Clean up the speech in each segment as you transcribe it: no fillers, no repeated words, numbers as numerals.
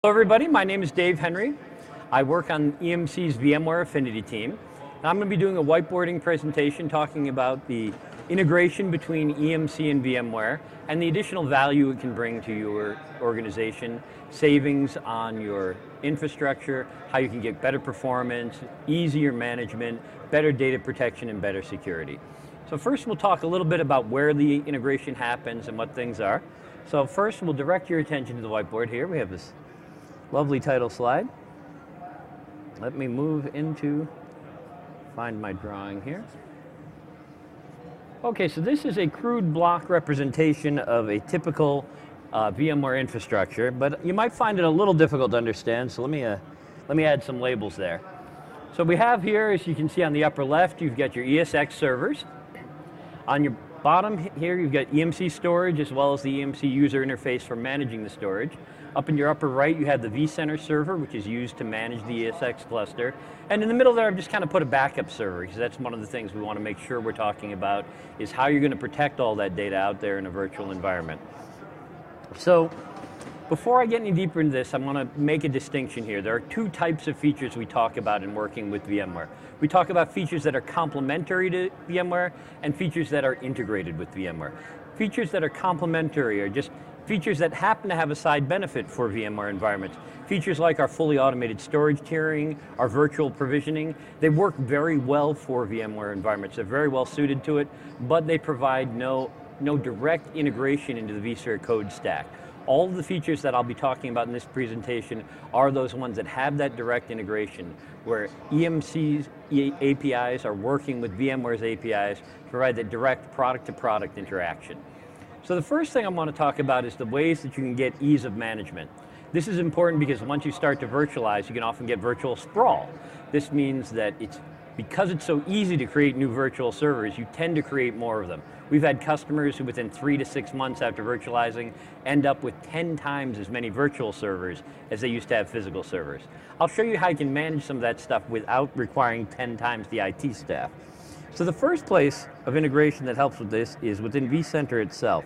Hello everybody, my name is Dave Henry. I work on EMC's VMware Affinity team. And I'm going to be doing a whiteboarding presentation talking about the integration between EMC and VMware and the additional value it can bring to your organization, savings on your infrastructure, how you can get better performance, easier management, better data protection, and better security. So first we'll talk a little bit about where the integration happens and what things are. So first we'll direct your attention to the whiteboard here. We have this lovely title slide. Let me move into, find my drawing here. Okay, so this is a crude block representation of a typical VMware infrastructure, but you might find it a little difficult to understand, so let me add some labels there. So we have here, as you can see on the upper left, you've got your ESX servers. On your bottom here, you've got EMC storage as well as the EMC user interface for managing the storage. Up in your upper right, you have the vCenter server, which is used to manage the ESX cluster. And in the middle there, I've just kind of put a backup server, because that's one of the things we want to make sure we're talking about, is how you're going to protect all that data out there in a virtual environment. So, before I get any deeper into this, I want to make a distinction here. There are two types of features we talk about in working with VMware. We talk about features that are complementary to VMware and features that are integrated with VMware. Features that are complementary are just features that happen to have a side benefit for VMware environments. Features like our fully automated storage tiering, our virtual provisioning, they work very well for VMware environments. They're very well suited to it, but they provide no direct integration into the vSphere code stack. All of the features that I'll be talking about in this presentation are those ones that have that direct integration, where EMC's APIs are working with VMware's APIs to provide that direct product-to-product interaction. So the first thing I want to talk about is the ways that you can get ease of management. This is important because once you start to virtualize, you can often get virtual sprawl. This means that because it's so easy to create new virtual servers, you tend to create more of them. We've had customers who within 3 to 6 months after virtualizing end up with 10 times as many virtual servers as they used to have physical servers. I'll show you how you can manage some of that stuff without requiring 10 times the IT staff. So the first place of integration that helps with this is within vCenter itself.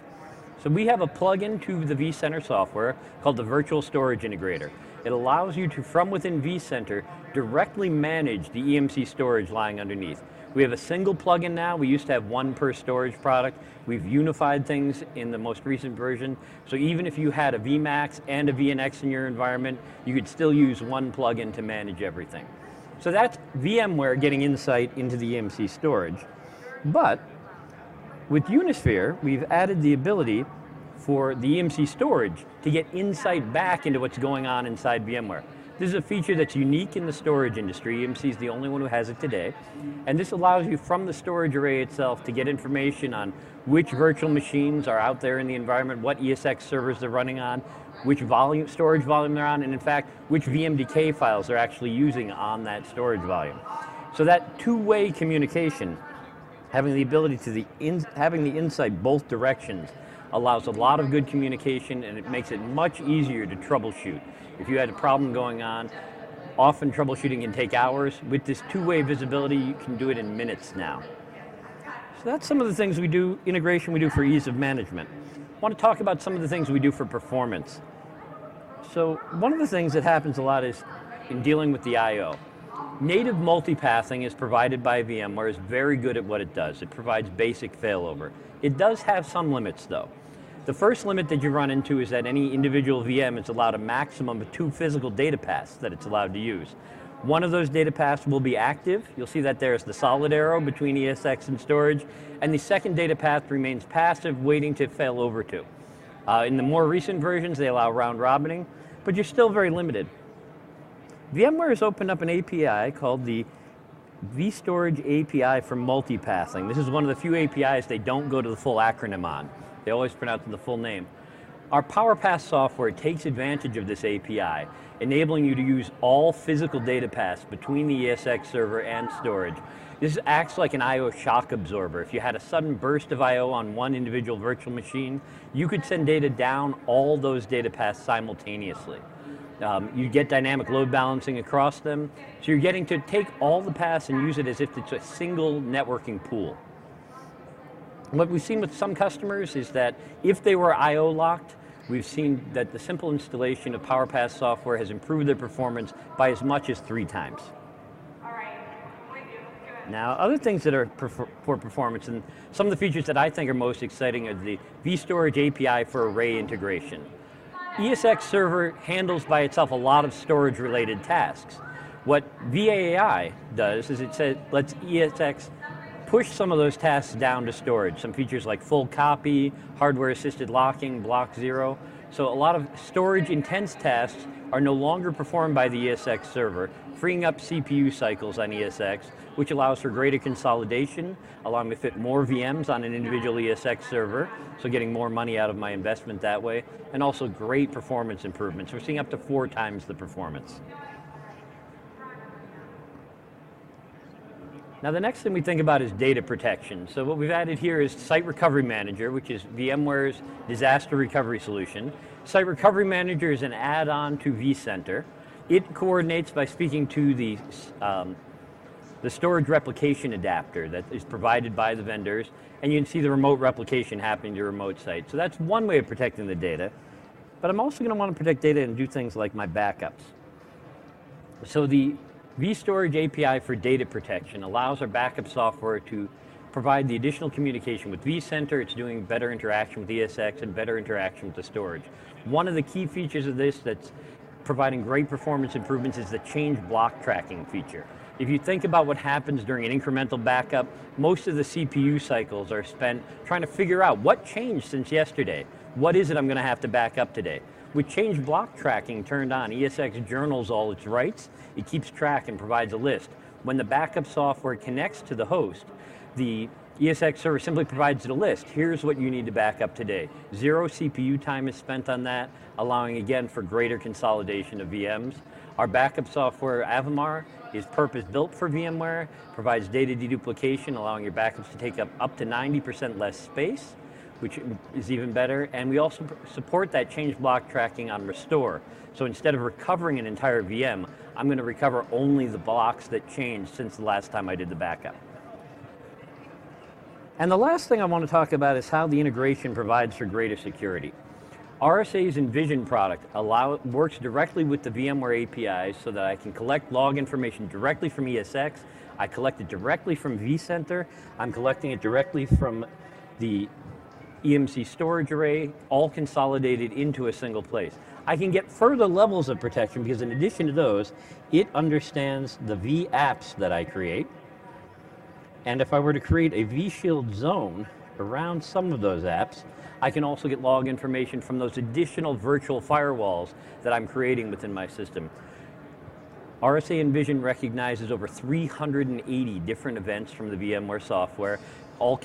So we have a plugin to the vCenter software called the Virtual Storage Integrator. It allows you to, from within vCenter, directly manage the EMC storage lying underneath. We have a single plugin now. We used to have one per storage product. We've unified things in the most recent version. So even if you had a vMax and a VNX in your environment, you could still use one plugin to manage everything. So that's VMware getting insight into the EMC storage. But with Unisphere, we've added the ability for the EMC storage to get insight back into what's going on inside VMware. This is a feature that's unique in the storage industry. EMC is the only one who has it today. And this allows you from the storage array itself to get information on which virtual machines are out there in the environment, what ESX servers they're running on, which storage volume they're on, and in fact, which VMDK files they're actually using on that storage volume. So that two-way communication, having the ability to having the insight both directions, allows a lot of good communication, and it makes it much easier to troubleshoot. If you had a problem going on, often troubleshooting can take hours. With this two-way visibility, you can do it in minutes now. So that's some of the things we do, integration we do for ease of management. I want to talk about some of the things we do for performance. So one of the things that happens a lot is in dealing with the I/O. Native multipathing is provided by VMware, is very good at what it does. It provides basic failover. It does have some limits though. The first limit that you run into is that any individual VM is allowed a maximum of 2 physical data paths that it's allowed to use. One of those data paths will be active. You'll see that there's the solid arrow between ESX and storage, and the second data path remains passive, waiting to fail over to. In the more recent versions, they allow round robining, but you're still very limited. VMware has opened up an API called the VStorage API for multipathing. This is one of the few APIs they don't go to the full acronym on. They always pronounce the full name. Our PowerPath software takes advantage of this API, enabling you to use all physical data paths between the ESX server and storage. This acts like an I/O shock absorber. If you had a sudden burst of I/O on one individual virtual machine, you could send data down all those data paths simultaneously. You get dynamic load balancing across them, so you're getting to take all the paths and use it as if it's a single networking pool. What we've seen with some customers is that if they were I/O locked, we've seen that the simple installation of PowerPath software has improved their performance by as much as 3 times. Now, other things that are for performance, and some of the features that I think are most exciting are the VStorage API for array integration. ESX server handles by itself a lot of storage-related tasks. What VAI does is it says, lets ESX push some of those tasks down to storage. Some features like full copy, hardware-assisted locking, block zero. So a lot of storage-intense tasks are no longer performed by the ESX server, freeing up CPU cycles on ESX, which allows for greater consolidation, allowing me to fit more VMs on an individual ESX server, so getting more money out of my investment that way, and also great performance improvements. We're seeing up to 4 times the performance. Now the next thing we think about is data protection. So what we've added here is Site Recovery Manager, which is VMware's disaster recovery solution. Site Recovery Manager is an add-on to vCenter. It coordinates by speaking to the storage replication adapter that is provided by the vendors, and you can see the remote replication happening to your remote site. So that's one way of protecting the data, but I'm also going to want to protect data and do things like my backups. So the VStorage API for data protection allows our backup software to provide the additional communication with vCenter. It's doing better interaction with ESX and better interaction with the storage. One of the key features of this that's providing great performance improvements is the change block tracking feature. If you think about what happens during an incremental backup, most of the CPU cycles are spent trying to figure out what changed since yesterday. What is it I'm going to have to back up today? With change block tracking turned on, ESX journals all its writes, it keeps track and provides a list. When the backup software connects to the host, the ESX server simply provides a list. Here's what you need to back up today. 0 CPU time is spent on that, allowing again for greater consolidation of VMs. Our backup software, Avamar, is purpose-built for VMware, provides data deduplication, allowing your backups to take up to 90% less space, which is even better. And we also support that change block tracking on restore. So instead of recovering an entire VM, I'm going to recover only the blocks that changed since the last time I did the backup. And the last thing I want to talk about is how the integration provides for greater security. RSA's Envision product works directly with the VMware APIs so that I can collect log information directly from ESX. I collect it directly from vCenter. I'm collecting it directly from the EMC storage array, all consolidated into a single place. I can get further levels of protection because in addition to those, it understands the vApps that I create. And if I were to create a vShield zone around some of those apps, I can also get log information from those additional virtual firewalls that I'm creating within my system. RSA Envision recognizes over 380 different events from the VMware software, all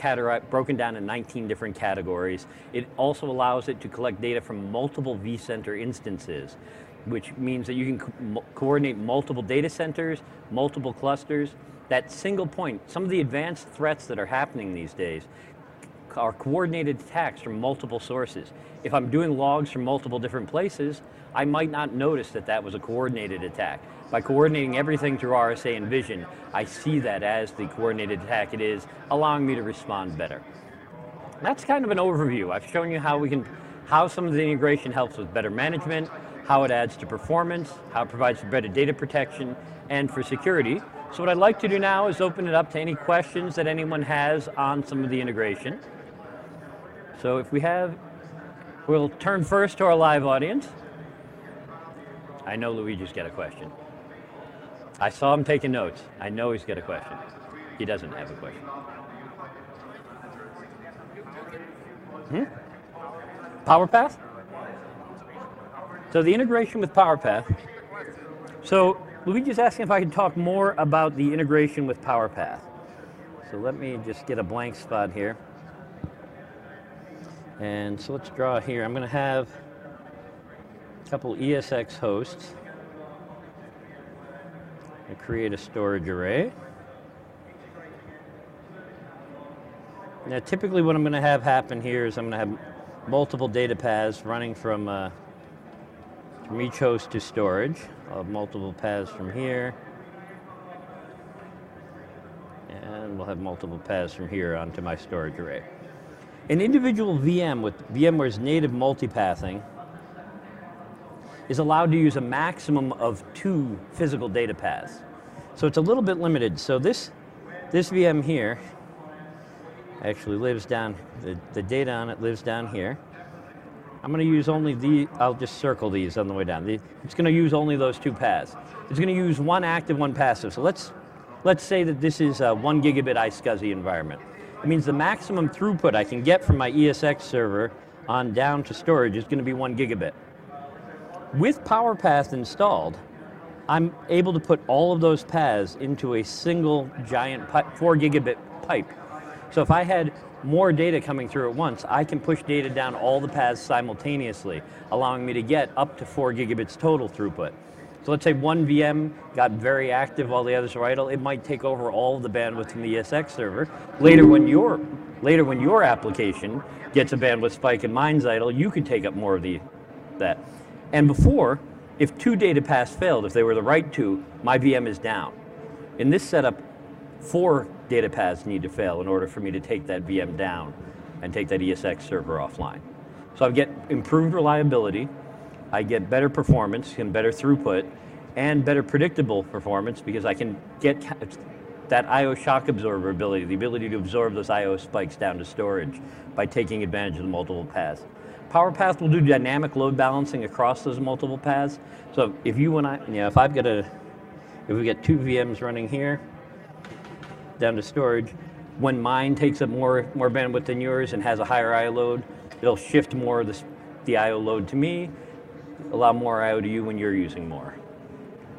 broken down in 19 different categories. It also allows it to collect data from multiple vCenter instances, which means that you can coordinate multiple data centers, multiple clusters. That single point, some of the advanced threats that are happening these days are coordinated attacks from multiple sources. If I'm doing logs from multiple different places, I might not notice that that was a coordinated attack. By coordinating everything through RSA Envision, I see that as the coordinated attack it is, allowing me to respond better. That's kind of an overview. I've shown you how some of the integration helps with better management, how it adds to performance, how it provides for better data protection, and for security. So what I'd like to do now is open it up to any questions that anyone has on some of the integration. So if we have, we'll turn first to our live audience. I know Luigi's got a question. I saw him taking notes. I know he's got a question. He doesn't have a question. PowerPath? So the integration with PowerPath. So Luigi's asking if I could talk more about the integration with PowerPath. So let me just get a blank spot here. And so let's draw here. I'm going to have a couple ESX hosts. I create a storage array. Now typically what I'm going to have happen here is I'm going to have multiple data paths running from each host to storage. I'll have multiple paths from here. And we'll have multiple paths from here onto my storage array. An individual VM with VMware's native multipathing is allowed to use a maximum of 2 physical data paths. So it's a little bit limited. So this VM here actually lives down, the data on it lives down here. I'm going to use only I'll just circle these on the way down. It's going to use only those 2 paths. It's going to use 1 active, 1 passive. So let's say that this is a 1 gigabit iSCSI environment. It means the maximum throughput I can get from my ESX server on down to storage is going to be 1 gigabit. With PowerPath installed, I'm able to put all of those paths into a single giant 4 gigabit pipe. So if I had more data coming through at once, I can push data down all the paths simultaneously, allowing me to get up to 4 gigabits total throughput. So let's say one VM got very active while the others are idle. It might take over all of the bandwidth from the ESX server. Later when your application gets a bandwidth spike and mine's idle, you can take up more of that. And before, if 2 data paths failed, if they were the right 2, my VM is down. In this setup, 4 data paths need to fail in order for me to take that VM down and take that ESX server offline. So I get improved reliability, I get better performance and better throughput, and better predictable performance because I can get that I/O shock absorber ability, the ability to absorb those I/O spikes down to storage by taking advantage of the multiple paths. PowerPath will do dynamic load balancing across those multiple paths. So if you and I, if we get 2 VMs running here, down to storage, when mine takes up more bandwidth than yours and has a higher I/O load, it'll shift more of the I/O load to me, allow more I/O to you when you're using more.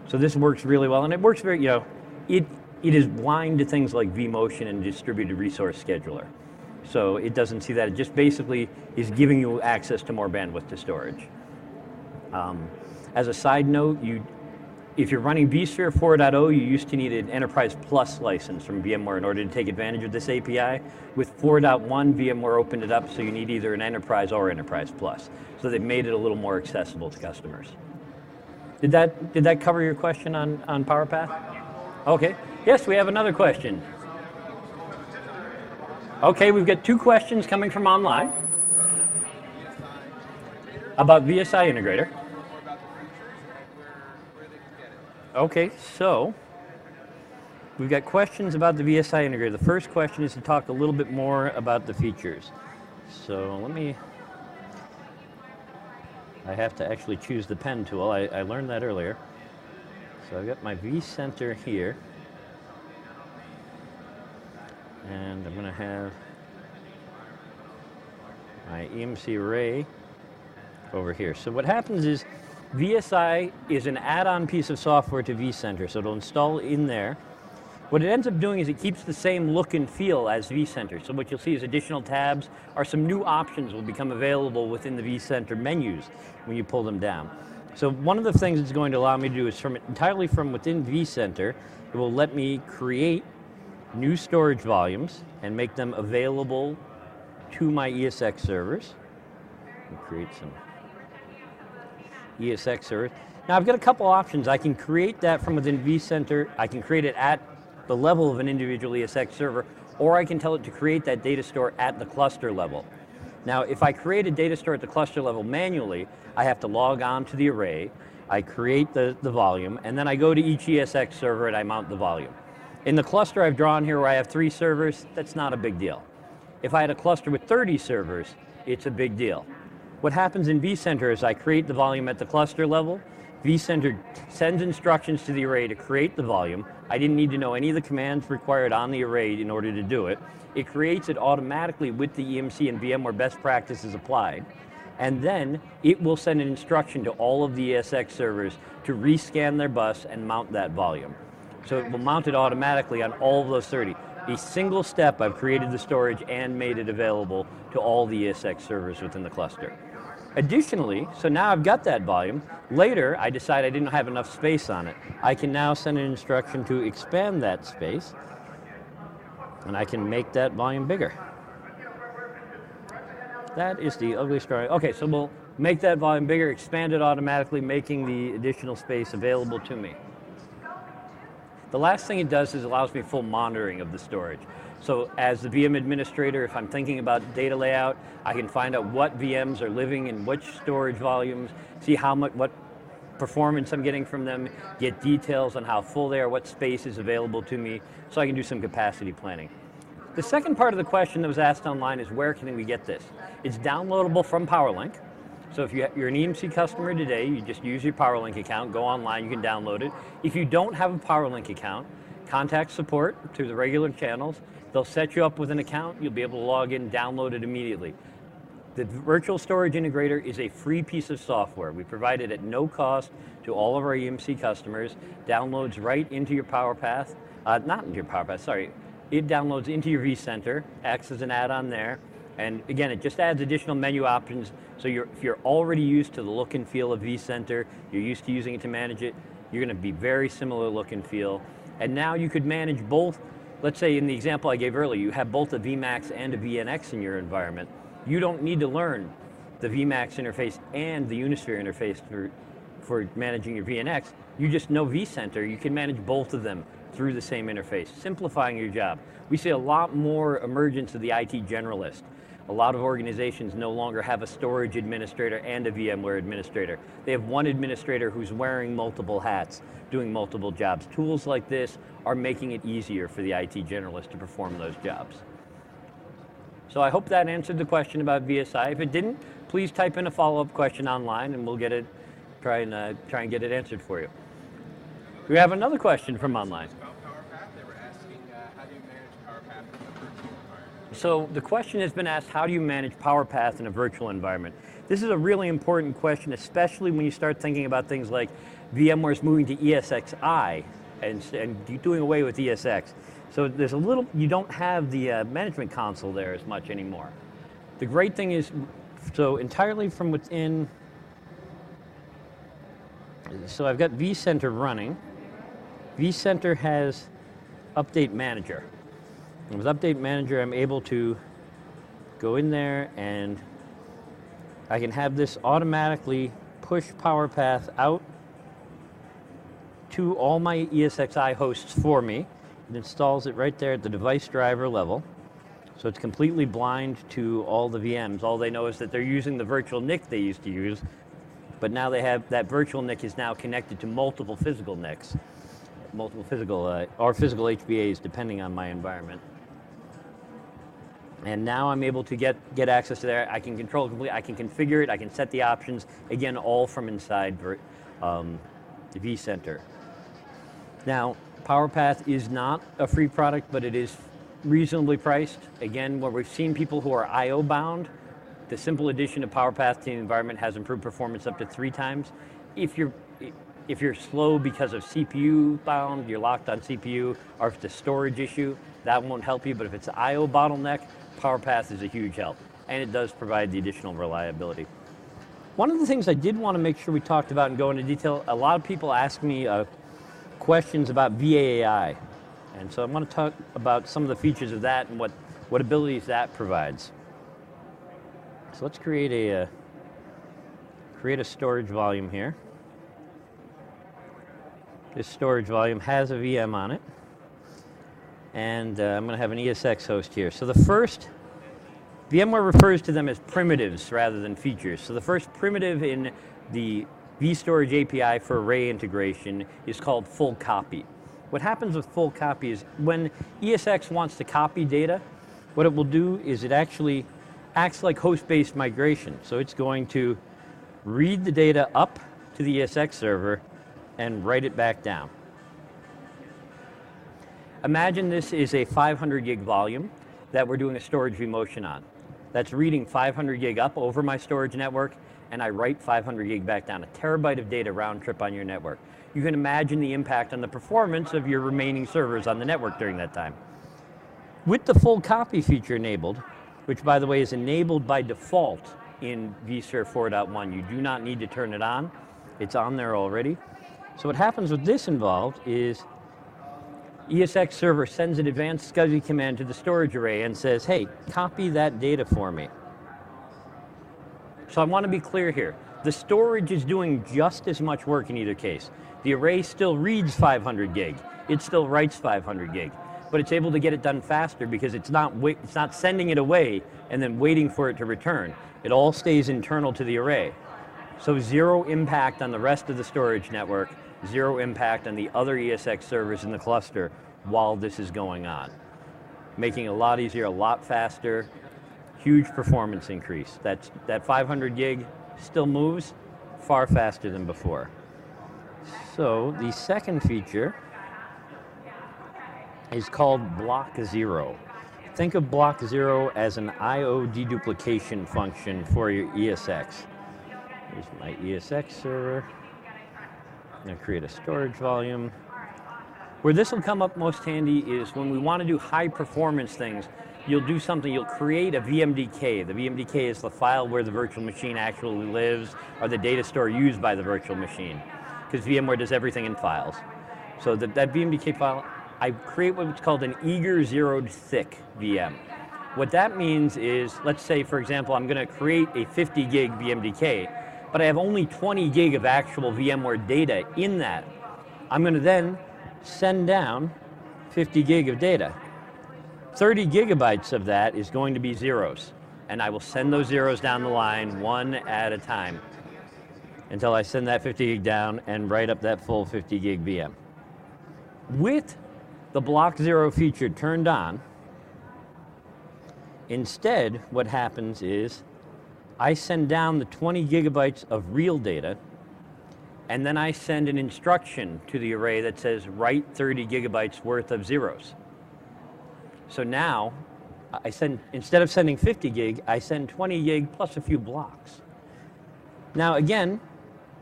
So this works really well, and it works very, it is blind to things like vMotion and distributed resource scheduler. So it doesn't see that. It just basically is giving you access to more bandwidth to storage. As a side note, if you're running vSphere 4.0, you used to need an Enterprise Plus license from VMware in order to take advantage of this API. With 4.1, VMware opened it up, so you need either an Enterprise or Enterprise Plus. So they've made it a little more accessible to customers. Did that cover your question on PowerPath? Okay. Yes, we have another question. Okay, we've got 2 questions coming from online about VSI Integrator. Okay, so we've got questions about the VSI Integrator. The first question is to talk a little bit more about the features. So I have to actually choose the pen tool. I learned that earlier. So I've got my vCenter here. And I'm going to have my EMC array over here. So what happens is VSI is an add-on piece of software to vCenter, so it'll install in there. What it ends up doing is it keeps the same look and feel as vCenter. So what you'll see is additional tabs or some new options will become available within the vCenter menus when you pull them down. So one of the things it's going to allow me to do is entirely from within vCenter, it will let me create new storage volumes and make them available to my ESX servers. Create some ESX servers. Now I've got a couple options. I can create that from within vCenter. I can create it at the level of an individual ESX server, or I can tell it to create that data store at the cluster level. Now if I create a data store at the cluster level manually, I have to log on to the array, I create the volume, and then I go to each ESX server and I mount the volume. In the cluster I've drawn here where I have 3 servers, that's not a big deal. If I had a cluster with 30 servers, it's a big deal. What happens in vCenter is I create the volume at the cluster level. vCenter sends instructions to the array to create the volume. I didn't need to know any of the commands required on the array in order to do it. It creates it automatically with the EMC and VMware best practices applied. And then it will send an instruction to all of the ESX servers to rescan their bus and mount that volume. So it will mount it automatically on all of those 30. A single step, I've created the storage and made it available to all the ESX servers within the cluster. Additionally, so now I've got that volume. Later, I decide I didn't have enough space on it. I can now send an instruction to expand that space, and I can make that volume bigger. That is the ugly story. Okay, so we'll make that volume bigger, expand it automatically, making the additional space available to me. The last thing it does is allows me full monitoring of the storage. So as the VM administrator, if I'm thinking about data layout, I can find out what VMs are living in which storage volumes, see how much, what performance I'm getting from them, get details on how full they are, what space is available to me, so I can do some capacity planning. The second part of the question that was asked online is where can we get this? It's downloadable from PowerLink. So if you're an EMC customer today, you just use your PowerLink account, go online, you can download it. If you don't have a PowerLink account, contact support through the regular channels. They'll set you up with an account, you'll be able to log in, download it immediately. The Virtual Storage Integrator is a free piece of software. We provide it at no cost to all of our EMC customers. Downloads right into your PowerPath, not into your PowerPath, sorry. It downloads into your vCenter, acts as an add-on there. And again, it just adds additional menu options. So if you're already used to the look and feel of vCenter, you're used to using it to manage it, you're going to be very similar look and feel. And now you could manage both. Let's say in the example I gave earlier, you have both a vMax and a VNX in your environment. You don't need to learn the vMax interface and the Unisphere interface for managing your VNX. You just know vCenter, you can manage both of them through the same interface, simplifying your job. We see a lot more emergence of the IT generalist. A lot of organizations no longer have a storage administrator and a VMware administrator. They have one administrator who's wearing multiple hats, doing multiple jobs. Tools like this are making it easier for the IT generalist to perform those jobs. So I hope that answered the question about VSI. If it didn't, please type in a follow-up question online and we'll get it, try and get it answered for you. We have another question from online. So the question has been asked, how do you manage PowerPath in a virtual environment? This is a really important question, especially when you start thinking about things like VMware's moving to ESXi and doing away with ESX. So there's a little, you don't have the management console there as much anymore. The great thing is, so entirely from within, so I've got vCenter running. vCenter has Update Manager. And with Update Manager, I'm able to go in there and I can have this automatically push PowerPath out to all my ESXi hosts for me. It installs it right there at the device driver level. So it's completely blind to all the VMs. All they know is that they're using the virtual NIC they used to use, but now they have, that virtual NIC is now connected to multiple physical NICs, multiple physical, or physical HBAs, depending on my environment. And now I'm able to get access to there. I can control it completely, I can configure it, I can set the options, again, all from inside the vCenter. Now, PowerPath is not a free product, but it is reasonably priced. Again, where we've seen people who are I/O bound, the simple addition of PowerPath to the environment has improved performance up to 3 times. If you're slow because of CPU bound, you're locked on CPU, or if it's a storage issue, that won't help you, but if it's an I/O bottleneck, PowerPath is a huge help, and it does provide the additional reliability. One of the things I did want to make sure we talked about and go into detail, a lot of people ask me questions about VAAI, and so I want to talk about some of the features of that and what abilities that provides. So let's create a storage volume here. This storage volume has a VM on it. And I'm going to have an ESX host here. So the first, VMware refers to them as primitives rather than features. So the first primitive in the VStorage API for array integration is called full copy. What happens with full copy is when ESX wants to copy data, what it will do is it actually acts like host-based migration. So it's going to read the data up to the ESX server and write it back down. Imagine this is a 500 gig volume that we're doing a storage vMotion on. That's reading 500 gig up over my storage network, and I write 500 gig back down, a terabyte of data round trip on your network. You can imagine the impact on the performance of your remaining servers on the network during that time. With the full copy feature enabled, which by the way is enabled by default in vSphere 4.1, you do not need to turn it on, it's on there already. So what happens with this involved is ESX server sends an advanced SCSI command to the storage array and says, hey, copy that data for me. So I want to be clear here. The storage is doing just as much work in either case. The array still reads 500 gig. It still writes 500 gig. but it's able to get it done faster because it's not sending it away and then waiting for it to return. It all stays internal to the array. So zero impact on the rest of the storage network, zero impact on the other ESX servers in the cluster while this is going on. Making it a lot easier, a lot faster, huge performance increase. That 500 gig still moves far faster than before. So the second feature is called block zero. Think of block zero as an I/O deduplication function for your ESX. Here's my ESX server. I'm going to create a storage volume. Where this will come up most handy is when we want to do high performance things, you'll do something, you'll create a VMDK. The VMDK is the file where the virtual machine actually lives, or the data store used by the virtual machine, because VMware does everything in files. So that VMDK file, I create what's called an eager zeroed thick VM. What that means is, let's say, for example, I'm going to create a 50 gig VMDK, but I have only 20 gig of actual VMware data in that. I'm going to then send down 50 gig of data. 30 gigabytes of that is going to be zeros, and I will send those zeros down the line one at a time until I send that 50 gig down and write up that full 50 gig VM. With the block zero feature turned on, instead what happens is I send down the 20 gigabytes of real data, and then I send an instruction to the array that says write 30 gigabytes worth of zeros. So now, instead of sending 50 gig, I send 20 gig plus a few blocks. Now again,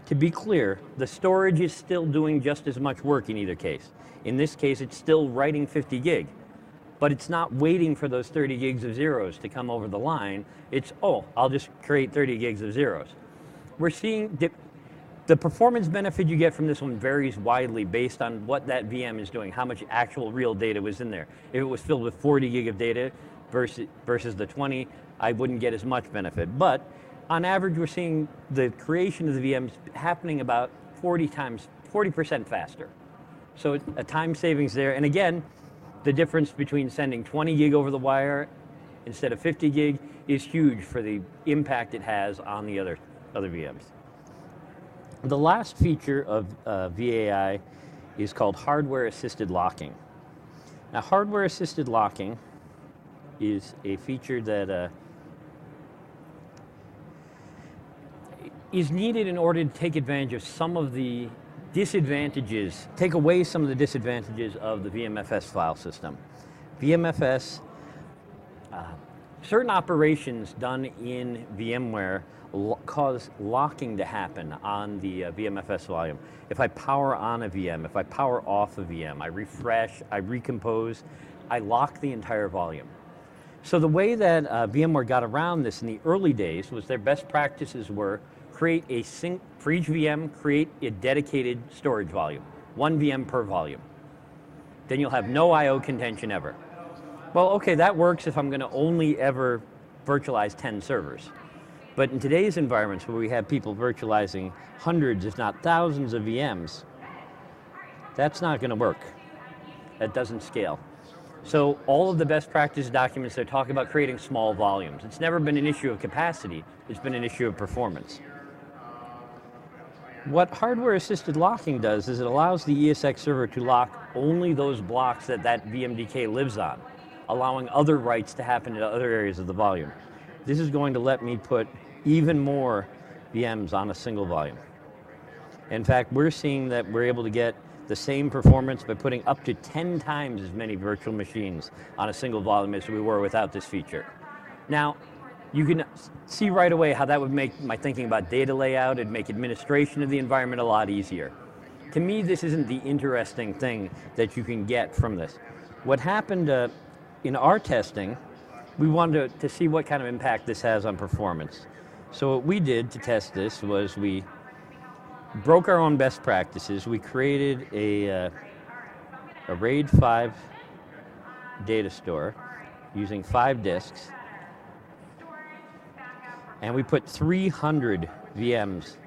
to be clear, the storage is still doing just as much work in either case. In this case, it's still writing 50 gig, but it's not waiting for those 30 gigs of zeros to come over the line. It's, oh, I'll just create 30 gigs of zeros. We're seeing the performance benefit you get from this one varies widely based on what that VM is doing, how much actual real data was in there. If it was filled with 40 gig of data versus the 20, I wouldn't get as much benefit. But on average, we're seeing the creation of the VMs happening about 40% faster. So a time savings there. And again, the difference between sending 20 gig over the wire instead of 50 gig is huge for the impact it has on the other VMs. The last feature of VAI is called hardware-assisted locking. Now, hardware-assisted locking is a feature that is needed in order to take advantage of some of the disadvantages, take away some of the disadvantages of the VMFS file system. VMFS, certain operations done in VMware cause locking to happen on the VMFS volume. If I power on a VM, if I power off a VM, I refresh, I recompose, I lock the entire volume. So the way that VMware got around this in the early days was their best practices were create a for each VM, create a dedicated storage volume, one VM per volume. Then you'll have no I/O contention ever. Well, okay, that works if I'm going to only ever virtualize 10 servers. But in today's environments where we have people virtualizing hundreds, if not thousands of VMs, that's not going to work. That doesn't scale. So all of the best practice documents, they talk about creating small volumes. It's never been an issue of capacity, it's been an issue of performance. What hardware-assisted locking does is it allows the ESX server to lock only those blocks that VMDK lives on, allowing other writes to happen in other areas of the volume. This is going to let me put even more VMs on a single volume. In fact, we're seeing that we're able to get the same performance by putting up to 10 times as many virtual machines on a single volume as we were without this feature. Now, you can see right away how that would make my thinking about data layout and make administration of the environment a lot easier. To me, this isn't the interesting thing that you can get from this. What happened in our testing, we wanted to see what kind of impact this has on performance. So what we did to test this was we broke our own best practices. We created a RAID 5 data store using 5 disks, and we put 300 VMs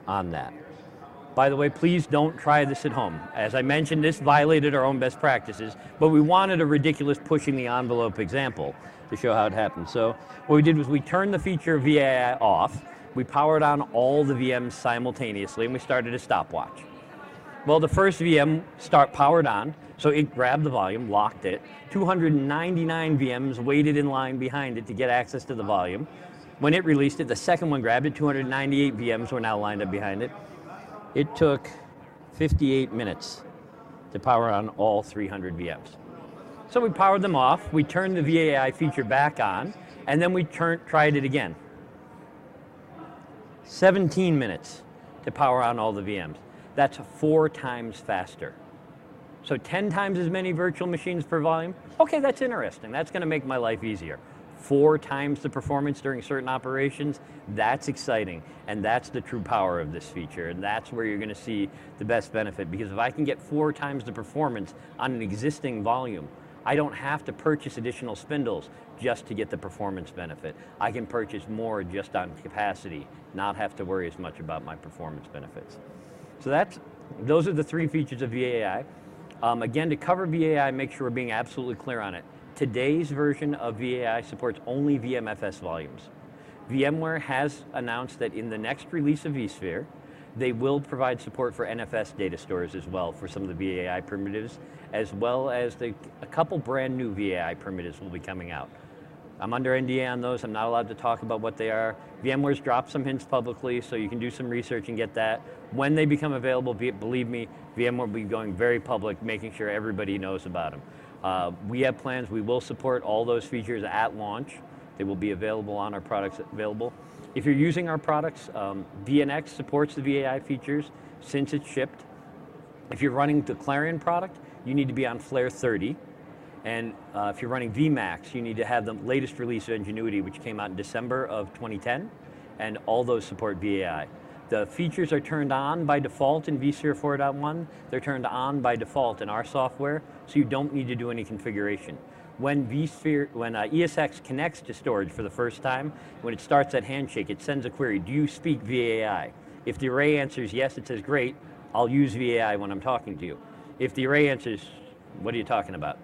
on that. By the way, please don't try this at home. As I mentioned, this violated our own best practices, but we wanted a ridiculous pushing the envelope example to show how it happened. So what we did was we turned the feature of VAI off, we powered on all the VMs simultaneously, and we started a stopwatch. Well, the first VM powered on, so it grabbed the volume, locked it. 299 VMs waited in line behind it to get access to the volume. When it released it, the second one grabbed it. 298 VMs were now lined up behind it. It took 58 minutes to power on all 300 VMs. So we powered them off, we turned the VAI feature back on, and then we tried it again. 17 minutes to power on all the VMs. That's 4 times faster. So 10 times as many virtual machines per volume? Okay, that's interesting. That's going to make my life easier. 4 times the performance during certain operations, that's exciting. And that's the true power of this feature. And that's where you're going to see the best benefit. Because if I can get 4 times the performance on an existing volume, I don't have to purchase additional spindles just to get the performance benefit. I can purchase more just on capacity, not have to worry as much about my performance benefits. So those are the 3 features of VAI. Again, to cover VAI, make sure we're being absolutely clear on it. Today's version of VAI supports only VMFS volumes. VMware has announced that in the next release of vSphere, they will provide support for NFS data stores as well for some of the VAI primitives, as well as a couple brand new VAI primitives will be coming out. I'm under NDA on those. I'm not allowed to talk about what they are. VMware's dropped some hints publicly, so you can do some research and get that. When they become available, believe me, VMware will be going very public, making sure everybody knows about them. We have plans. We will support all those features at launch. They will be available on our products available. If you're using our products, VNX supports the VAI features since it's shipped. If you're running the Clarion product, you need to be on Flare 30. And if you're running VMAX, you need to have the latest release of Ingenuity, which came out in December of 2010, and all those support VAI. The features are turned on by default in vSphere 4.1. They're turned on by default in our software, so you don't need to do any configuration. When ESX connects to storage for the first time, when it starts that handshake, it sends a query, do you speak VAI? If the array answers yes, it says, great, I'll use VAI when I'm talking to you. If the array answers, what are you talking about?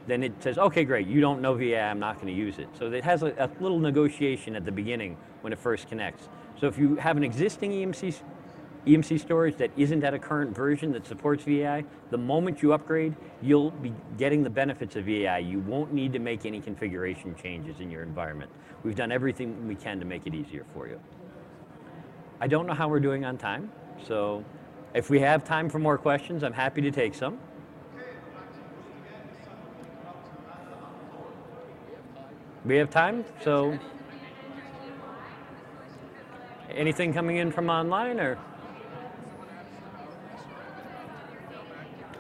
Then it says, okay, great, you don't know VAI, I'm not going to use it. So it has a little negotiation at the beginning when it first connects. So if you have an existing EMC storage that isn't at a current version that supports VAI, the moment you upgrade, you'll be getting the benefits of VAI. You won't need to make any configuration changes in your environment. We've done everything we can to make it easier for you. I don't know how we're doing on time, so if we have time for more questions, I'm happy to take some. We have time, so anything coming in from online or?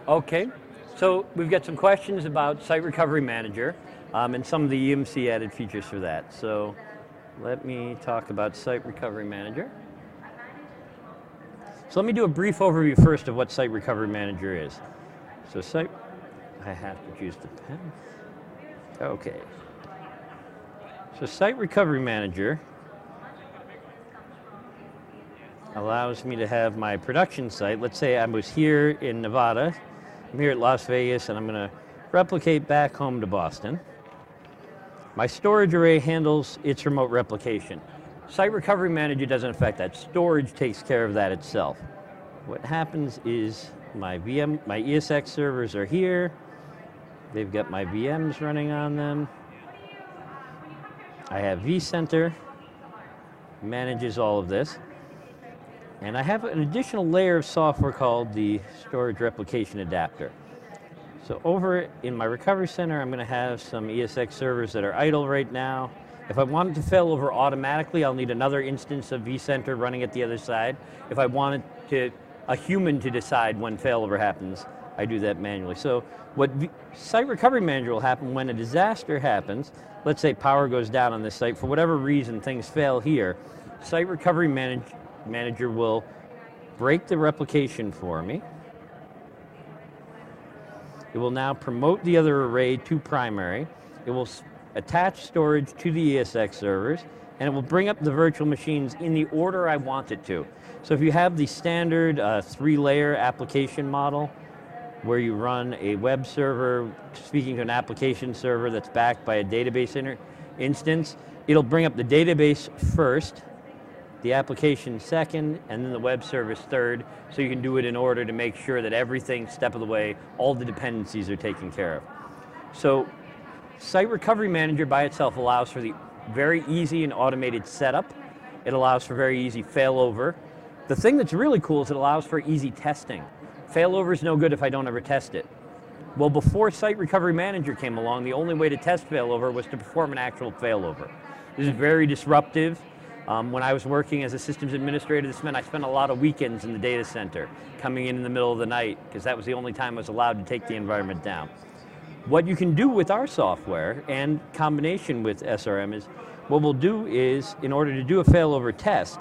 Okay, so we've got some questions about Site Recovery Manager and some of the EMC added features for that. So let me talk about Site Recovery Manager. So let me do a brief overview first of what Site Recovery Manager is. So I have to choose the pen. Okay. So Site Recovery Manager allows me to have my production site. Let's say I was here in Nevada. I'm here at Las Vegas, and I'm going to replicate back home to Boston. My storage array handles its remote replication. Site Recovery Manager doesn't affect that. Storage takes care of that itself. What happens is my ESX servers are here. They've got my VMs running on them. I have vCenter, manages all of this. And I have an additional layer of software called the Storage Replication Adapter. So over in my recovery center, I'm going to have some ESX servers that are idle right now. If I want it to fail over automatically, I'll need another instance of vCenter running at the other side. If I want a human to decide when failover happens, I do that manually. So what Site Recovery Manager will happen when a disaster happens, let's say power goes down on this site, for whatever reason things fail here, Site Recovery Manager will break the replication for me. It will now promote the other array to primary. It will attach storage to the ESX servers, and it will bring up the virtual machines in the order I want it to. So if you have the standard 3-layer application model, where you run a web server speaking to an application server that's backed by a database instance, it'll bring up the database first, the application second, and then the web service third, so you can do it in order to make sure that everything, step of the way, all the dependencies are taken care of. So Site Recovery Manager by itself allows for the very easy and automated setup. It allows for very easy failover. The thing that's really cool is it allows for easy testing. Failover is no good if I don't ever test it. Well, before Site Recovery Manager came along, the only way to test failover was to perform an actual failover. This is very disruptive. When I was working as a systems administrator, this meant I spent a lot of weekends in the data center, coming in the middle of the night, because that was the only time I was allowed to take the environment down. What you can do with our software, and combination with SRM, is what we'll do is, in order to do a failover test,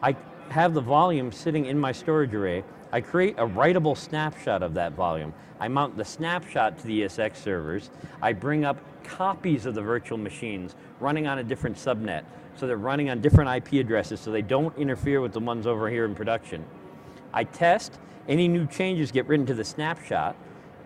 I have the volume sitting in my storage array. I create a writable snapshot of that volume. I mount the snapshot to the ESX servers. I bring up copies of the virtual machines running on a different subnet. So they're running on different IP addresses so they don't interfere with the ones over here in production. I test, any new changes get written to the snapshot.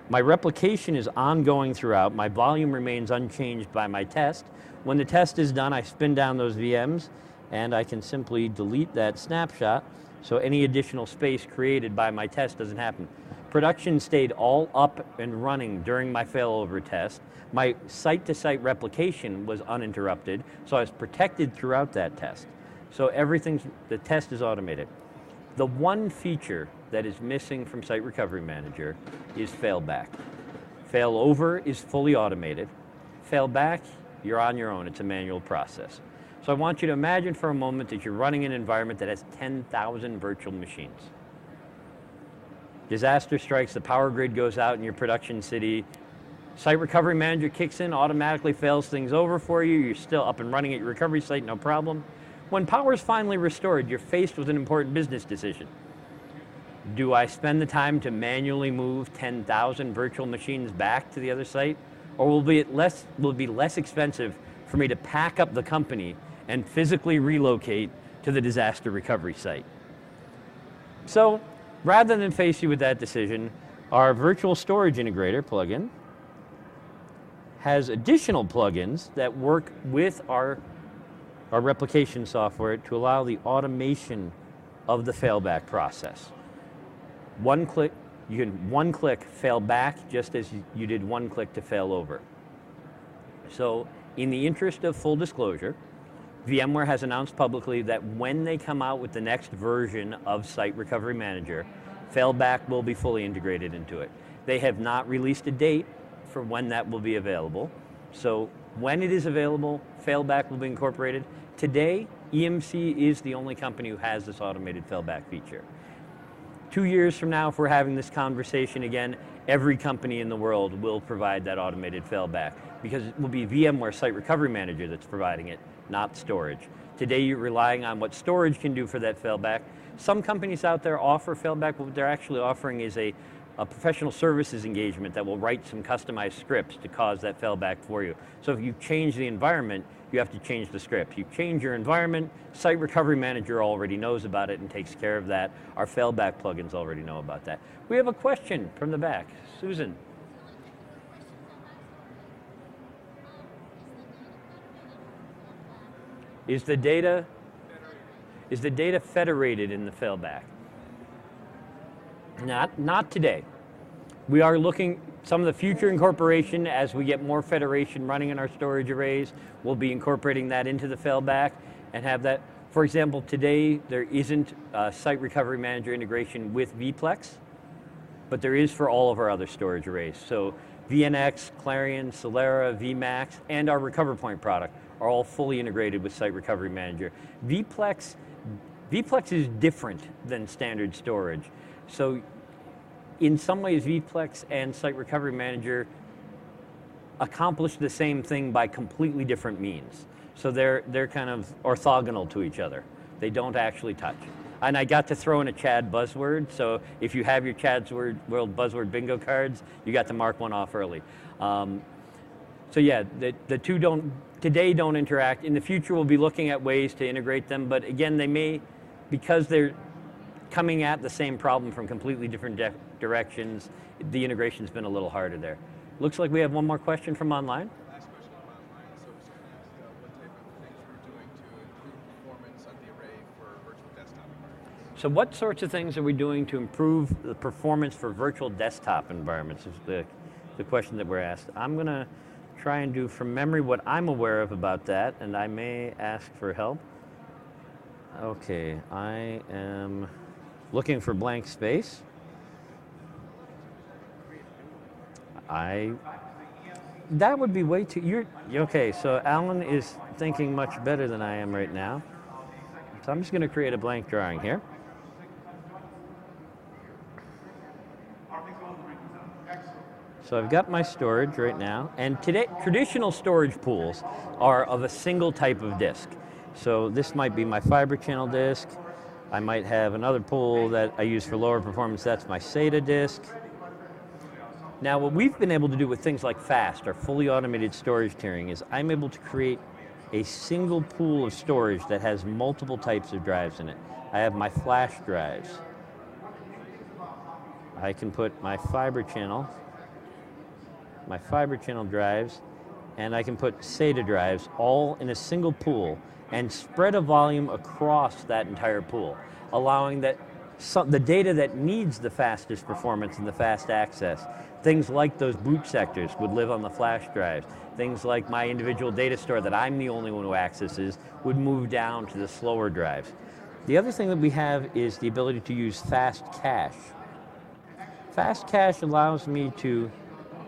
My replication is ongoing throughout. My volume remains unchanged by my test. When the test is done, I spin down those VMs and I can simply delete that snapshot so any additional space created by my test doesn't happen. Production stayed all up and running during my failover test. My site-to-site replication was uninterrupted, so I was protected throughout that test. So the test is automated. The one feature that is missing from Site Recovery Manager is failback. Failover is fully automated. Failback, you're on your own, it's a manual process. So I want you to imagine for a moment that you're running an environment that has 10,000 virtual machines. Disaster strikes, the power grid goes out in your production city. Site Recovery Manager kicks in, automatically fails things over for you. You're still up and running at your recovery site, no problem. When power is finally restored, you're faced with an important business decision. Do I spend the time to manually move 10,000 virtual machines back to the other site? Or will it be less expensive for me to pack up the company and physically relocate to the disaster recovery site? So, rather than face you with that decision, our virtual storage integrator plugin has additional plugins that work with our replication software to allow the automation of the failback process. One click, you can one-click fail back just as you did one click to fail over. So, in the interest of full disclosure, VMware has announced publicly that when they come out with the next version of Site Recovery Manager, failback will be fully integrated into it. They have not released a date for when that will be available. So when it is available, failback will be incorporated. Today, EMC is the only company who has this automated failback feature. 2 years from now, if we're having this conversation again, every company in the world will provide that automated failback because it will be VMware Site Recovery Manager that's providing it, not storage. Today, you're relying on what storage can do for that failback. Some companies out there offer failback, but what they're actually offering is a professional services engagement that will write some customized scripts to cause that failback for you. So if you change the environment, you have to change the script. You change your environment, Site Recovery Manager already knows about it and takes care of that. Our failback plugins already know about that. We have a question from the back. Susan. Is the data federated in the failback? Not today. We are looking, some of the future incorporation as we get more federation running in our storage arrays, we'll be incorporating that into the failback and have that. For example, today there isn't Site Recovery Manager integration with vPlex, but there is for all of our other storage arrays. So VNX, Clarion, Solera, VMax, and our RecoverPoint product are all fully integrated with Site Recovery Manager. vPlex is different than standard storage. So in some ways, vPlex and Site Recovery Manager accomplish the same thing by completely different means. So they're kind of orthogonal to each other. They don't actually touch. And I got to throw in a Chad buzzword, so if you have your Chad's World buzzword bingo cards, you got to mark one off early. So yeah, the two today don't interact. In the future, we'll be looking at ways to integrate them, but again, they may, because they're coming at the same problem from completely different directions, the integration's been a little harder there. Looks like we have one more question from online. Last question from online. So it's going to ask what type of things we're doing to improve performance of the array for virtual desktop environments. So what sorts of things are we doing to improve the performance for virtual desktop environments is the question that we're asked. I'm going to try and do from memory what I'm aware of about that, and I may ask for help. Okay, I am looking for blank space. That would be way too, okay, so Alan is thinking much better than I am right now. So I'm just going to create a blank drawing here. So I've got my storage right now, and today traditional storage pools are of a single type of disk. So this might be my fiber channel disk. I might have another pool that I use for lower performance, that's my SATA disk. Now what we've been able to do with things like FAST, or fully automated storage tiering, is I'm able to create a single pool of storage that has multiple types of drives in it. I have my flash drives. I can put my fiber channel drives, and I can put SATA drives all in a single pool and spread a volume across that entire pool, allowing that the data that needs the fastest performance and the fast access, things like those boot sectors would live on the flash drives. Things like my individual data store that I'm the only one who accesses would move down to the slower drives. The other thing that we have is the ability to use fast cache. Fast cache allows me to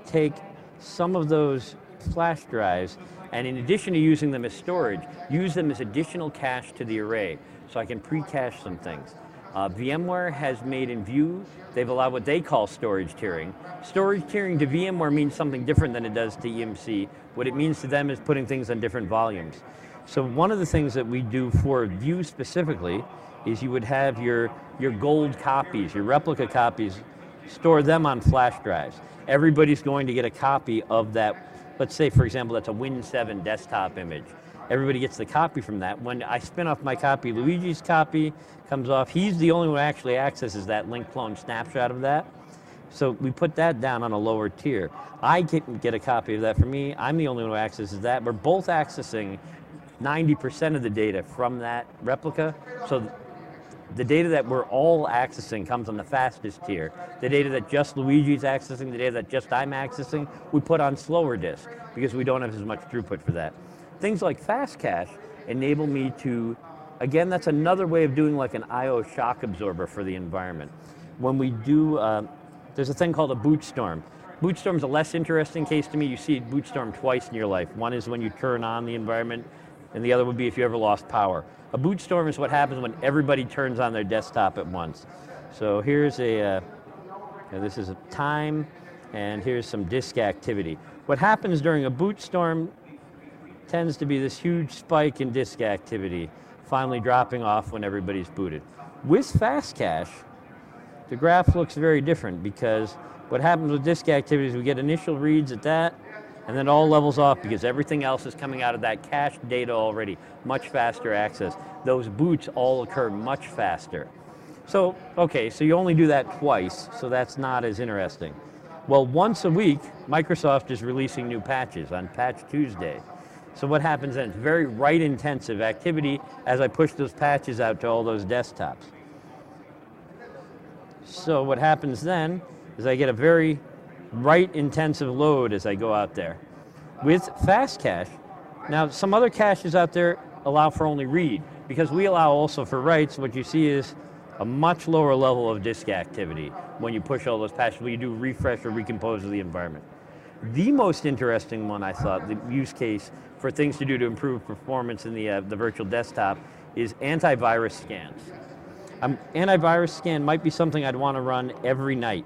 take some of those flash drives and, in addition to using them as storage, use them as additional cache to the array, so I can pre-cache some things. VMware has made in View, they've allowed what they call storage tiering. Storage tiering to VMware means something different than it does to EMC. What it means to them is putting things on different volumes. So one of the things that we do for View specifically is you would have your gold copies, your replica copies, store them on flash drives. Everybody's going to get a copy of that. Let's say, for example, that's a Win 7 desktop image. Everybody gets the copy from that. When I spin off my copy, Luigi's copy comes off. He's the only one who actually accesses that link clone snapshot of that. So we put that down on a lower tier. I get a copy of that for me. I'm the only one who accesses that. We're both accessing 90% of the data from that replica. So the data that we're all accessing comes on the fastest tier. The data that just Luigi's accessing, the data that just I'm accessing, we put on slower disk because we don't have as much throughput for that. Things like fast cache enable me to, again, that's another way of doing like an I/O shock absorber for the environment. When we do, there's a thing called a boot storm. Boot storm's a less interesting case to me. You see boot storm twice in your life. One is when you turn on the environment, and the other would be if you ever lost power. A boot storm is what happens when everybody turns on their desktop at once. So here's this is a time, and here's some disk activity. What happens during a boot storm tends to be this huge spike in disk activity, finally dropping off when everybody's booted. With fast cache, the graph looks very different because what happens with disk activity is we get initial reads at that, and then it all levels off because everything else is coming out of that cached data already, much faster access. Those boots all occur much faster. So, okay, so you only do that twice, so that's not as interesting. Well, once a week, Microsoft is releasing new patches on Patch Tuesday. So what happens then? It's very write-intensive activity as I push those patches out to all those desktops. So what happens then is I get a very write-intensive load as I go out there. With fast cache, now some other caches out there allow for only read. Because we allow also for writes, what you see is a much lower level of disk activity when you push all those patches, when you do refresh or recompose of the environment. The most interesting one, I thought, the use case for things to do to improve performance in the virtual desktop is antivirus scans. Antivirus scan might be something I'd want to run every night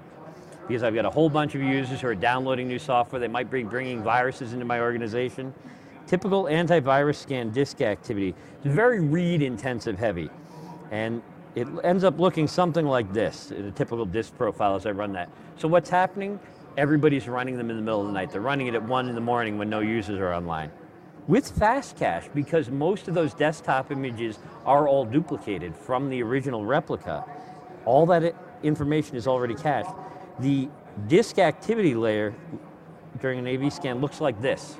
because I've got a whole bunch of users who are downloading new software. They might be bringing viruses into my organization. Typical antivirus scan disk activity is very read intensive heavy. And it ends up looking something like this in a typical disk profile as I run that. So what's happening? everybody's running them in the middle of the night. They're running it at 1 in the morning when no users are online. With fast cache, because most of those desktop images are all duplicated from the original replica, all that information is already cached. The disk activity layer during an AV scan looks like this.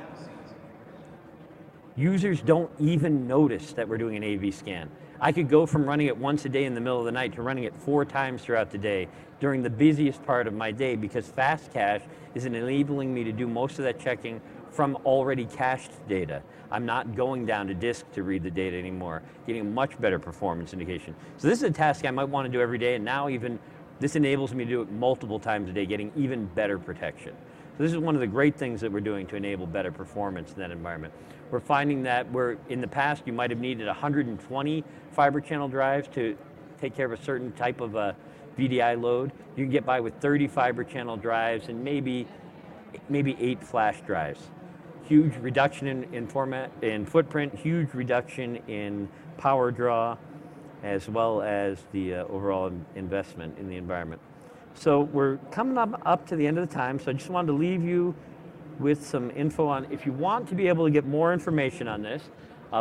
Users don't even notice that we're doing an AV scan. I could go from running it once a day in the middle of the night to running it 4 times throughout the day during the busiest part of my day, because fast cache is enabling me to do most of that checking from already cached data. I'm not going down to disk to read the data anymore, getting a much better performance indication. So this is a task I might want to do every day, and now even this enables me to do it multiple times a day, getting even better protection. So this is one of the great things that we're doing to enable better performance in that environment. We're finding that in the past you might have needed 120 fiber channel drives to take care of a certain type of a VDI load. You can get by with 30 fiber channel drives and maybe 8 flash drives. Huge reduction in footprint, huge reduction in power draw, as well as the overall investment in the environment. So we're coming up to the end of the time, so I just wanted to leave you with some info on, if you want to be able to get more information on this,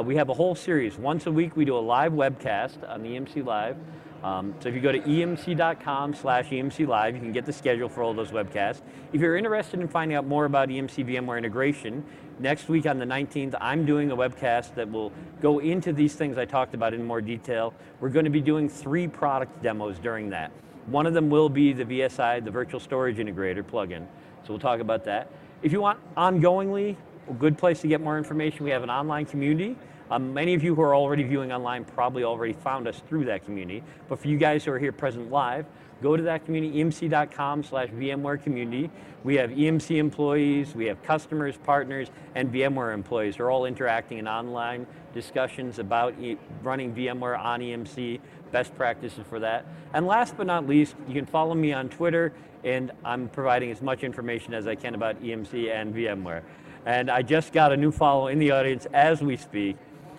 we have a whole series. Once a week we do a live webcast on the EMC Live. So if you go to emc.com/EMC Live, you can get the schedule for all those webcasts. If you're interested in finding out more about EMC VMware integration, next week on the 19th, I'm doing a webcast that will go into these things I talked about in more detail. We're going to be doing 3 product demos during that. One of them will be the VSI, the Virtual Storage Integrator plugin. So we'll talk about that. If you want ongoingly, a good place to get more information, we have an online community. Many of you who are already viewing online probably already found us through that community. But for you guys who are here present live, go to that community, emc.com/VMware community. We have EMC employees, we have customers, partners, and VMware employees who are all interacting in online discussions about running VMware on EMC, best practices for that. And last but not least, you can follow me on Twitter, and I'm providing as much information as I can about EMC and VMware. And I just got a new follow in the audience as we speak.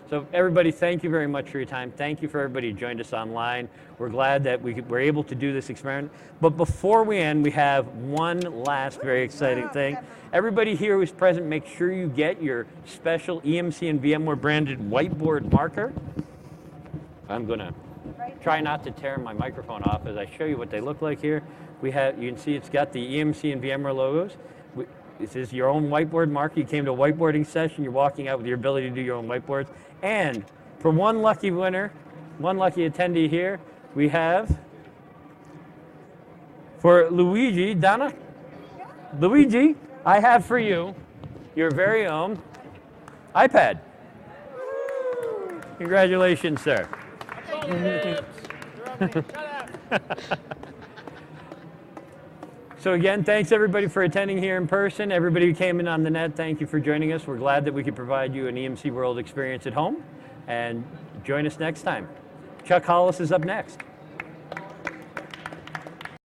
So everybody, thank you very much for your time. Thank you for everybody who joined us online. We're glad that we're able to do this experiment. But before we end, we have one last very exciting thing. Everybody here who's present, make sure you get your special EMC and VMware branded whiteboard marker. I'm gonna try not to tear my microphone off as I show you what they look like here. You can see it's got the EMC and VMware logos. This is your own whiteboard marker. You came to a whiteboarding session, you're walking out with your ability to do your own whiteboards. And for one lucky winner, one lucky attendee here, we have, for Luigi, Donna? Luigi, I have for you your very own iPad. Congratulations, sir. So again, thanks everybody for attending here in person. Everybody who came in on the net, thank you for joining us. We're glad that we could provide you an EMC World experience at home. And join us next time. Chuck Hollis is up next.